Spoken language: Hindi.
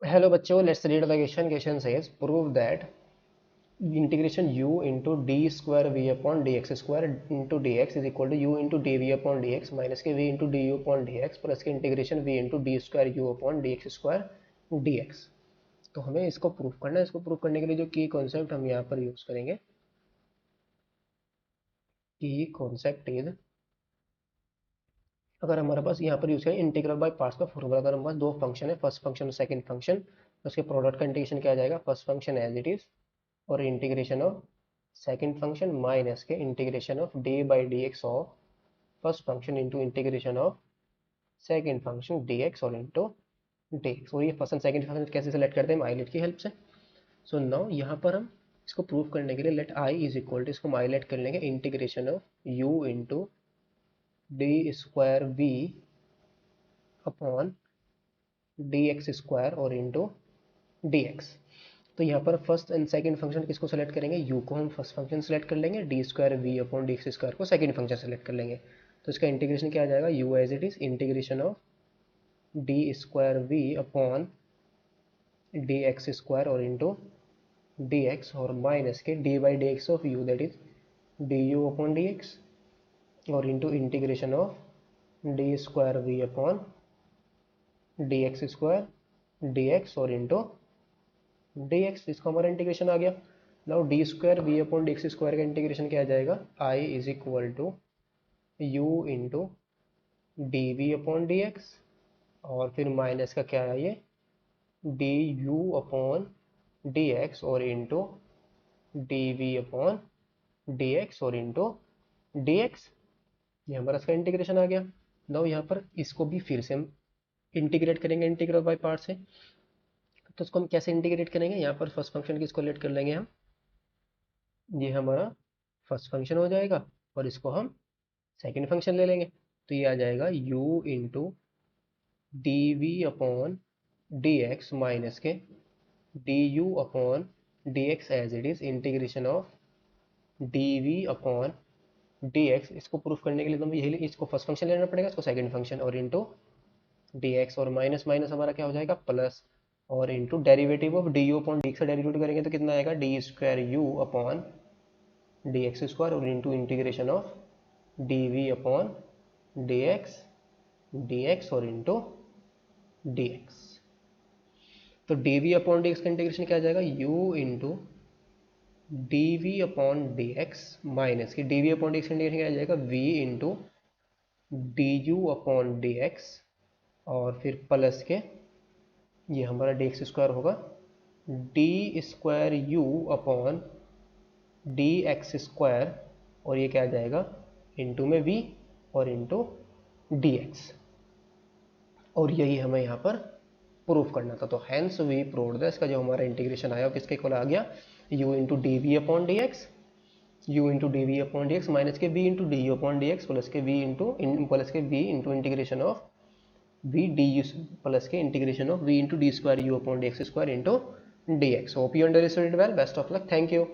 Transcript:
Hello बच्चों, let's read the question. Question says prove that integration u into d square v upon dx square into dx is equal to u into dv upon dx minus के v into du upon dx plus के integration v into d square u upon dx square dx। तो हमें इसको प्रूफ करना है। इसको प्रूफ करने के लिए जो की कॉन्सेप्ट हम यहाँ पर यूज करेंगे, की कॉन्सेप्ट इज, अगर हमारे पास यहाँ पर यूज करें इंटीग्रल बाय पार्ट्स का फॉर्मूला, अगर हमारे पास दो फंक्शन है, फर्स्ट फंक्शन और सेकंड फंक्शन, उसके प्रोडक्ट का इंटीग्रेशन क्या आ जाएगा, first function as it is और integration of second function minus के integration of d by d x of first function into integration of second function d x और इंटू डी एक्स। और ये फर्स्ट एंड सेकंड फंक्शन कैसे सेलेक्ट करते हैं, माइलेट की हेल्प से। सो नाउ यहाँ पर हम इसको प्रूव करने के लिए let I is equal to, इसको माइलेट कर लेंगे integration of u into d square v upon d x square और इंटू डी एक्स। तो यहाँ पर फर्स्ट एंड सेकंड फंक्शन किसको सेलेक्ट करेंगे, u को हम फर्स्ट फंक्शन सेलेक्ट कर लेंगे, d square v upon d x square को सेकंड फंक्शन सेलेक्ट कर लेंगे। तो इसका इंटीग्रेशन क्या आ जाएगा, u as it is integration of d square v upon d x square और इंटू डी एक्स और माइनस के d by d x of u that is d u upon d x और into integration of d square v upon d x square d x और इंटू डी एक्स। इसका हमारा इंटीग्रेशन आ गया। Now d square v upon d x square का इंटीग्रेशन क्या आ जाएगा, I is equal to u into d v upon d x और फिर माइनस का क्या है ये d u upon d x और into d v upon d x और इंटू डी एक्स। ये हमारा इसका इंटीग्रेशन आ गया। नाउ यहाँ पर इसको भी फिर से हम इंटीग्रेट करेंगे इंटीग्रल बाय पार्ट से। तो इसको हम कैसे इंटीग्रेट करेंगे, यहाँ पर फर्स्ट फंक्शन किसको लेट कर लेंगे हम, ये हमारा फर्स्ट फंक्शन हो जाएगा और इसको हम सेकंड फंक्शन ले लेंगे। तो ये आ जाएगा u into d v upon d x minus के d u upon d x as it is integration of d v upon d x. इसको प्रूफ करने के लिए तो यही इसको फर्स्ट फंक्शन लेना पड़ेगा, इसको सेकंड फंक्शन और इंटू डी एक्स और माइनस माइनस हमारा क्या हो जाएगा प्लस और into derivative of d u upon d x का डेरिवेटिव करेंगे तो कितना आएगा d square u upon d x square और into integration of d v upon d x और इंटू डी एक्स। तो d v upon d x का इंटीग्रेशन क्या आ जाएगा, u into d v upon d x minus की d v upon d x का इंटीग्रेशन क्या आ जाएगा v into d u upon d x और फिर प्लस के ये हमारा डी एक्स स्क्वायर होगा d square u upon d x square और ये क्या आ जाएगा इंटू में v और इंटू डी एक्स। और यही हमें यहाँ पर प्रूफ करना था। तो हैंस वी प्रूव द, इसका जो हमारा इंटीग्रेशन आया किसके इक्वल आ गया, u into d v upon d x, u into d v upon d x minus के v into d u upon d x plus के v into integration of v d u plus के integration of v into d square u upon d x square into d x. Hope you understood it well. Best of luck, thank you.